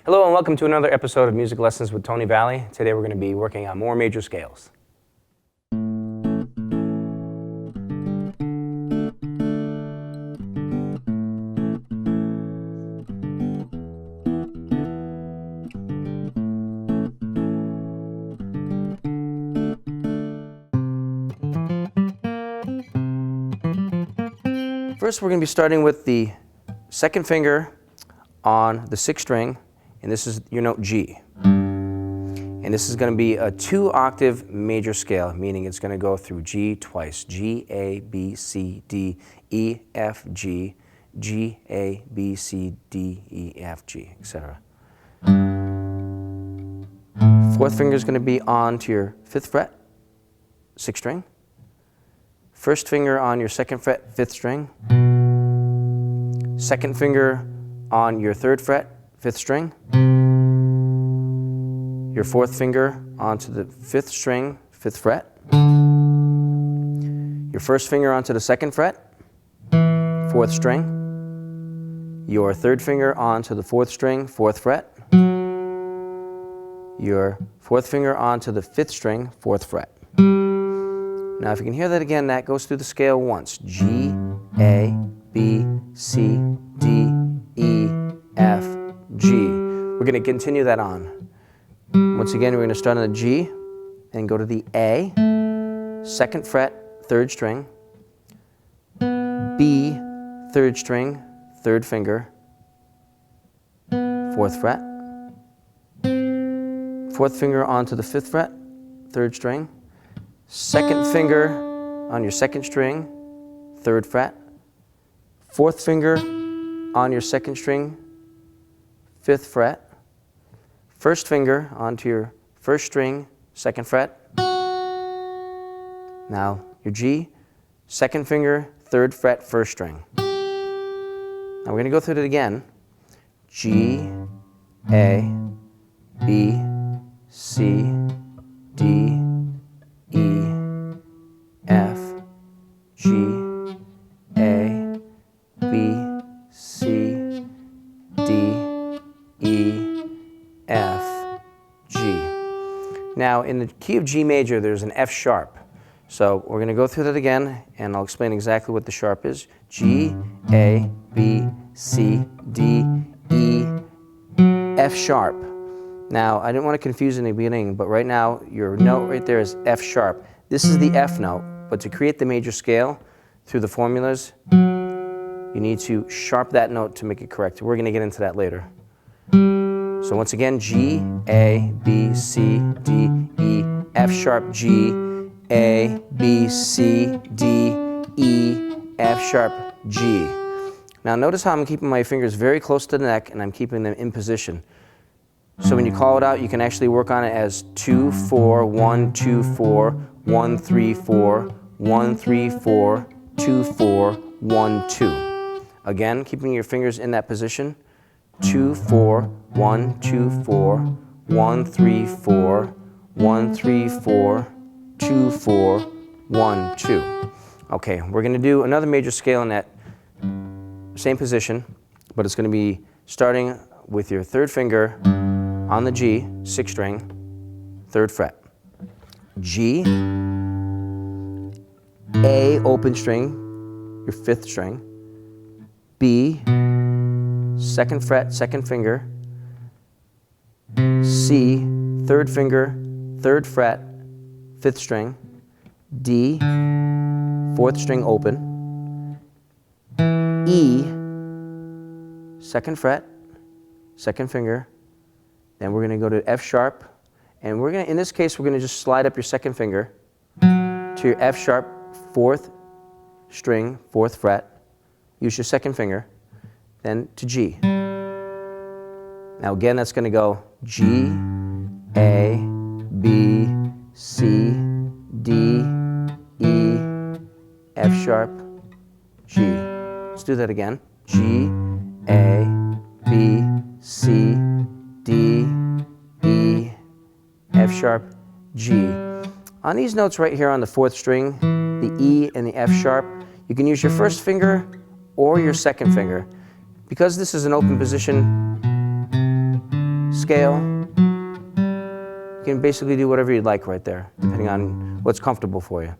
Hello and welcome to another episode of Music Lessons with Tony Valley. Today we're going to be working on more major scales. First, we're going to be starting with the second finger on the sixth string, and this is your note G. And this is going to be a 2-octave major scale, meaning it's going to go through G twice. G, A, B, C, D, E, F, G, G, A, B, C, D, E, F, G, etc. Fourth finger is going to be on to your 5th fret, 6th string. First finger on your 2nd fret, 5th string. Second finger on your 3rd fret, 5th string. Your 4th finger onto the 5th string, 5th fret. Your first finger onto the 2nd fret, 4th string. Your 3rd finger onto the 4th string, 4th fret. Your 4th finger onto the 5th string, 4th fret. Now, if you can hear that again, that goes through the scale once. G, A, B, C, D, E, F, G. We're going to continue that on. Once again, we're going to start on the G and go to the A, 2nd fret, 3rd string, B, 3rd string, 3rd finger, 4th fret, 4th finger onto the 5th fret, 3rd string, 2nd finger on your 2nd string, 3rd fret, 4th finger on your 2nd string, 5th fret, 1st finger onto your 1st string, 2nd fret. Now your G, 2nd finger, 3rd fret, 1st string. Now we're going to go through it again. G, A, B, C, D, E, F, G, A, B, C, D, E, F, G. Now in the key of G major there's an F sharp. So we're going to go through that again and I'll explain exactly what the sharp is. G, A, B, C, D, E, F sharp. Now, I didn't want to confuse in the beginning, but right now, your note right there is F sharp. This is the F note, but to create the major scale through the formulas, you need to sharp that note to make it correct. We're going to get into that later. So once again, G, A, B, C, D, E, F sharp, G, A, B, C, D, E, F sharp, G. Now notice how I'm keeping my fingers very close to the neck and I'm keeping them in position. So when you call it out, you can actually work on it as 2, 4, 1, 2, 4, 1, 3, 4, 1, 3, 4, 2, 4, 1, 2. Again, keeping your fingers in that position. 2, 4, 1, 2, 4, 1, 3, 4, 1, 3, 4, 2, 4, 1, 2. Okay, we're going to do another major scale in that same position, but it's going to be starting with your 3rd finger on the G, 6th string, 3rd fret. G, A, open string, your 5th string. B, 2nd fret, 2nd finger. C, 3rd finger, 3rd fret, 5th string. D, 4th string open. E, 2nd fret, 2nd finger. Then we're going to go to F sharp, and we're going to, in this case, we're going to just slide up your 2nd finger to your F sharp, 4th string, 4th fret. Use your 2nd finger, then to G. Now again, that's going to go G, A, B, C, D, E, F sharp, G. Let's do that again. G, A, B, C, D, E, F sharp, G. On these notes right here on the 4th string, the E and the F sharp, you can use your 1st finger or your 2nd finger. Because this is an open position, scale. You can basically do whatever you'd like right there, depending on what's comfortable for you.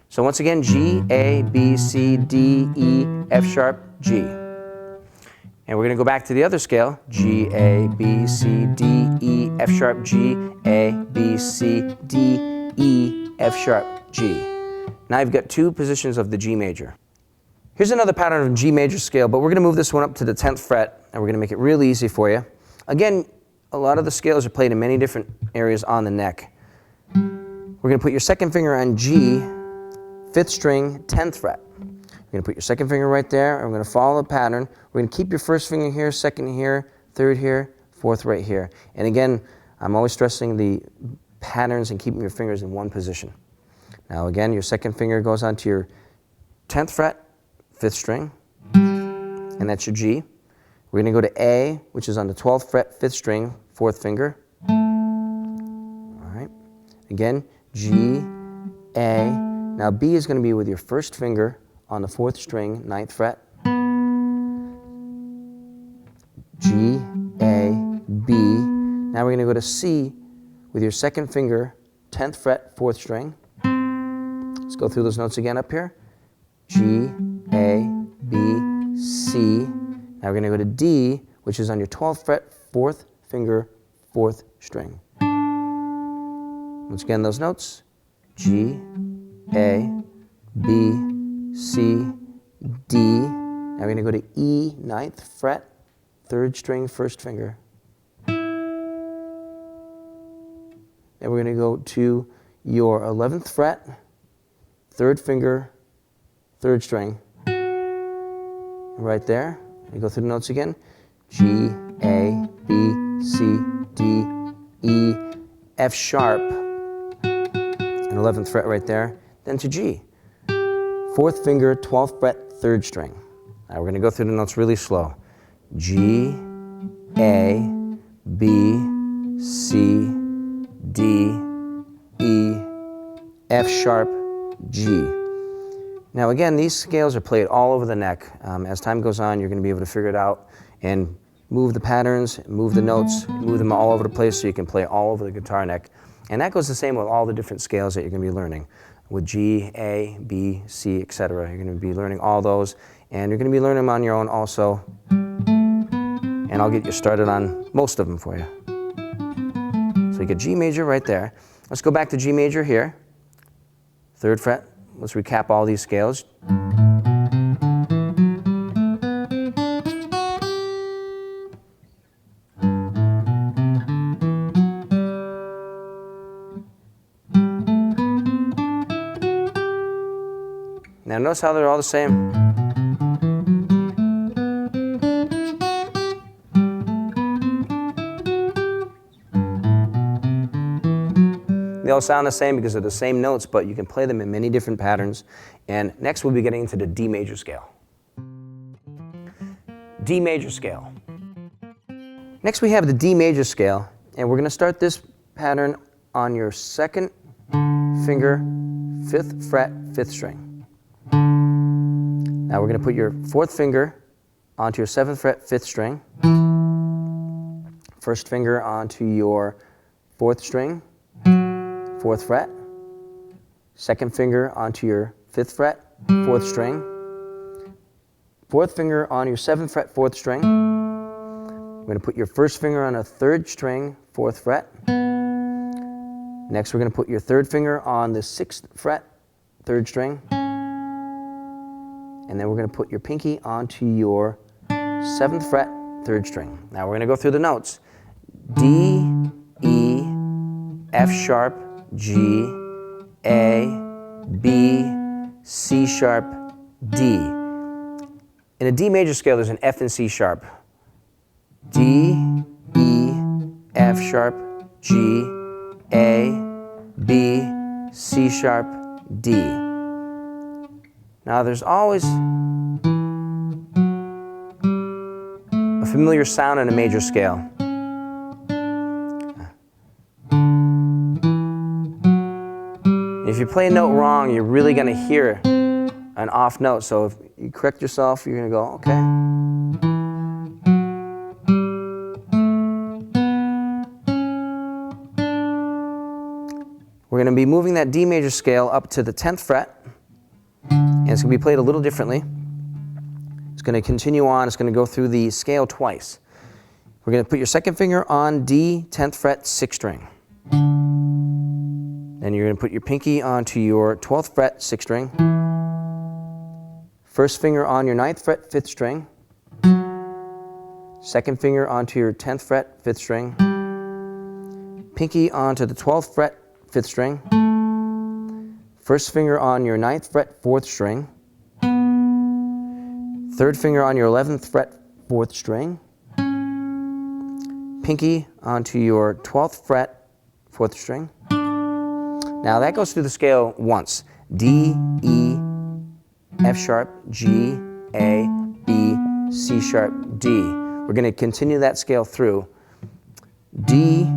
So once again, G, A, B, C, D, E, F sharp, G. And we're going to go back to the other scale, G, A, B, C, D, E, F sharp, G, A, B, C, D, E, F sharp, G. Now you've got two positions of the G major. Here's another pattern of G major scale, but we're going to move this one up to the 10th fret, and we're going to make it really easy for you. Again, a lot of the scales are played in many different areas on the neck. We're going to put your second finger on G, 5th string, 10th fret. You're going to put your second finger right there, and we're going to follow the pattern. We're going to keep your first finger here, second here, third here, fourth right here. And again, I'm always stressing the patterns and keeping your fingers in one position. Now again, your second finger goes onto your 10th fret, 5th string, and that's your G. We're going to go to A, which is on the 12th fret, 5th string, 4th finger. All right. Again, G, A. Now B is going to be with your first finger on the 4th string, 9th fret. G, A, B. Now we're going to go to C with your second finger, 10th fret, 4th string. Let's go through those notes again up here. G, A, B, C. Now we're going to go to D, which is on your 12th fret, 4th finger, 4th string. Once again, those notes. G, A, B, C, D. Now we're going to go to E, 9th fret, 3rd string, 1st finger. Then we're going to go to your 11th fret, 3rd finger, 3rd string. Right there. You go through the notes again. G, A, B, C, D, E, F sharp, and 11th fret right there. Then to G. 4th finger, 12th fret, 3rd string. Now we're going to go through the notes really slow. G, A, B, C, D, E, F sharp, G. Now again, these scales are played all over the neck. As time goes on, you're going to be able to figure it out and move the patterns, move the notes, move them all over the place so you can play all over the guitar neck. And that goes the same with all the different scales that you're going to be learning. With G, A, B, C, etc. You're going to be learning all those, and you're going to be learning them on your own also. And I'll get you started on most of them for you. So you get G major right there. Let's go back to G major here. 3rd fret. Let's recap all these scales. Now notice how they're all the same. They all sound the same because they're the same notes, but you can play them in many different patterns. And next we'll be getting into the D major scale. D major scale. Next we have the D major scale, and we're going to start this pattern on your second finger, 5th fret, 5th string. Now we're going to put your 4th finger onto your 7th fret, 5th string. 1st finger onto your 4th string, 4th fret. 2nd finger onto your 5th fret, 4th string. 4th finger on your 7th fret, 4th string. We're going to put your 1st finger on a 3rd string, 4th fret. Next we're going to put your 3rd finger on the 6th fret, 3rd string. And then we're going to put your pinky onto your 7th fret, 3rd string. Now we're going to go through the notes. D, E, F sharp, G, A, B, C sharp, D. In a D major scale, there's an F and C sharp. D, E, F sharp, G, A, B, C sharp, D. Now there's always a familiar sound in a major scale. If you play a note wrong, you're really going to hear an off note. So if you correct yourself, you're going to go, okay. We're going to be moving that D major scale up to the 10th fret, and it's going to be played a little differently. It's going to continue on. It's going to go through the scale twice. We're going to put your second finger on D, 10th fret, 6th string. Then you're going to put your pinky onto your 12th fret, 6th string. First finger on your 9th fret, 5th string. Second finger onto your 10th fret, 5th string. Pinky onto the 12th fret, 5th string. First finger on your 9th fret, 4th string. Third finger on your 11th fret, 4th string. Pinky onto your 12th fret, 4th string. Now that goes through the scale once. D, E, F sharp, G, A, B, C sharp, D. We're going to continue that scale through. D,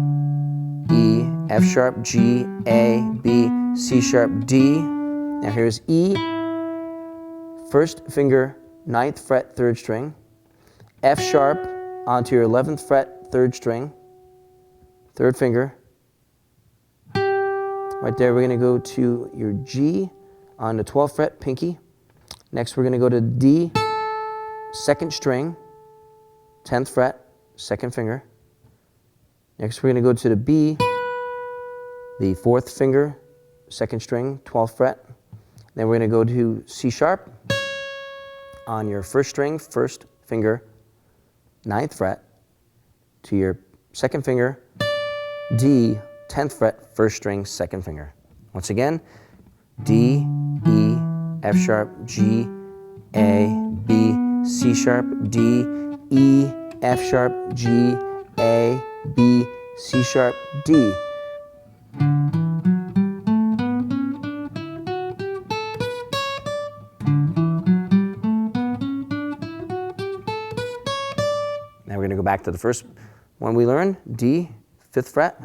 E, F sharp, G, A, B, C sharp, D. Now here's E, first finger, 9th fret, 3rd string. F sharp onto your 11th fret, 3rd string. Third finger. Right there, we're going to go to your G on the 12th fret, pinky. Next, we're going to go to D, 2nd string, 10th fret, 2nd finger. Next, we're going to go to the B, the 4th finger, 2nd string, 12th fret. Then we're going to go to C sharp on your 1st string, 1st finger, 9th fret, to your 2nd finger, D, 10th fret, 1st string, 2nd finger. Once again, D, E, F sharp, G, A, B, C sharp, D, E, F sharp, G, A, B, C sharp, D. Now we're going to go back to the first one we learned, D, 5th fret.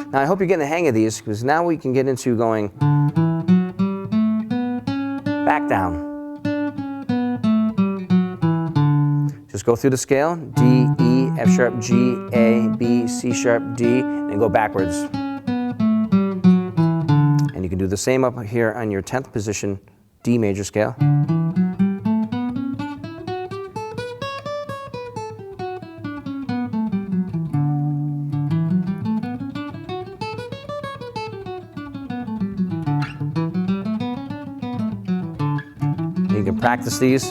Now I hope you're getting the hang of these, because now we can get into going back down. Just go through the scale, D, E, F sharp, G, A, B, C sharp, D, and go backwards. And you can do the same up here on your 10th position, D major scale. You can practice these,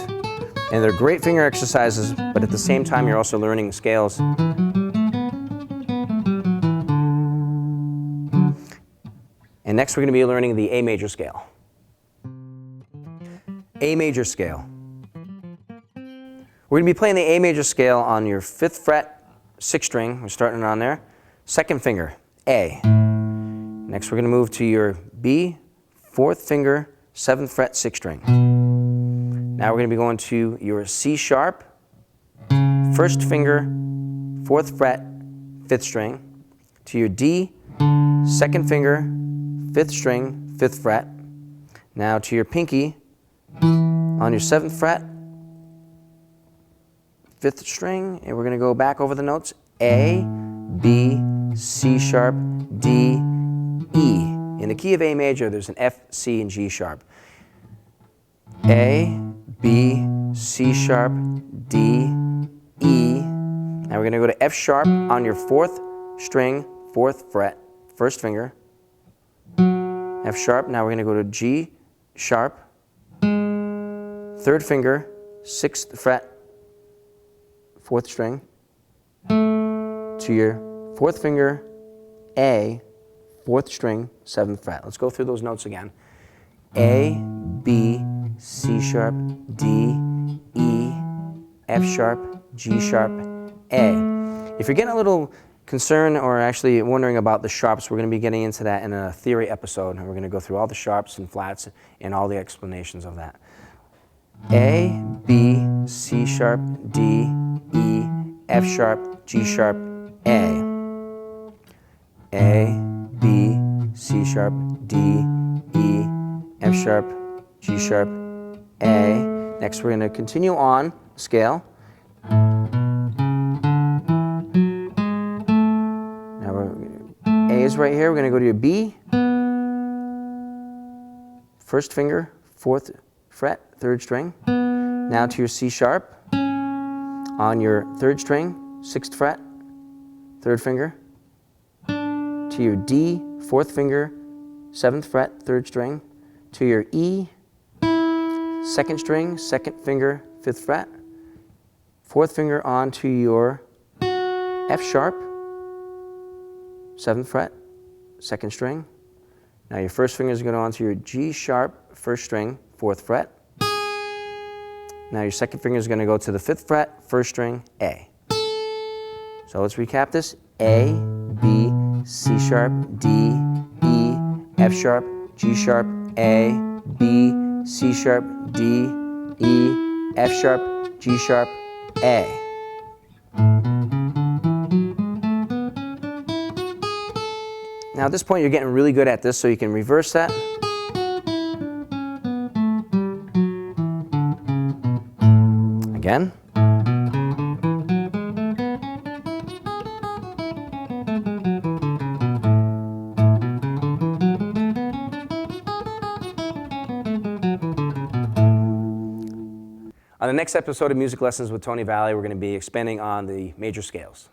and they're great finger exercises, but at the same time you're also learning scales. And next we're going to be learning the A major scale. A major scale. We're going to be playing the A major scale on your 5th fret, 6th string. We're starting on there. 2nd finger, A. Next we're going to move to your B, 4th finger, 7th fret, 6th string. Now we're going to be going to your C sharp, 1st finger, 4th fret, 5th string, to your D, 2nd finger, 5th string, 5th fret. Now to your pinky, on your 7th fret, 5th string, and we're going to go back over the notes, A, B, C sharp, D, E. In the key of A major, there's an F, C, and G sharp. A, B, C sharp, D, E. Now we're going to go to F sharp on your 4th string, 4th fret, 1st finger. F sharp. Now we're going to go to G sharp, 3rd finger, 6th fret, 4th string, to your 4th finger, A, 4th string, 7th fret. Let's go through those notes again. A, B, C sharp, D, E, F sharp, G sharp, A. If you're getting a little concerned or actually wondering about the sharps, we're going to be getting into that in a theory episode, and we're going to go through all the sharps and flats and all the explanations of that. A, B, C sharp, D, E, F sharp, G sharp, A. A, B, C sharp, D, E, F sharp, G sharp, A. Next we're going to continue on scale. A's right here. We're going to go to your B, first finger, 4th fret, 3rd string. Now to your C sharp, on your 3rd string, 6th fret, 3rd finger. To your D, 4th finger, 7th fret, 3rd string. To your E, 2nd string, 2nd finger, 5th fret. 4th finger onto your F sharp, 7th fret, 2nd string. Now your first finger is going to go onto your G sharp, 1st string, 4th fret. Now your second finger is going to go to the 5th fret, 1st string, A. So let's recap this. A, B, C sharp, D, E, F sharp, G sharp, A, B, C sharp, D, E, F sharp, G sharp, A. Now at this point you're getting really good at this, so you can reverse that. Again. On the next episode of Music Lessons with Tony Valley, we're going to be expanding on the major scales.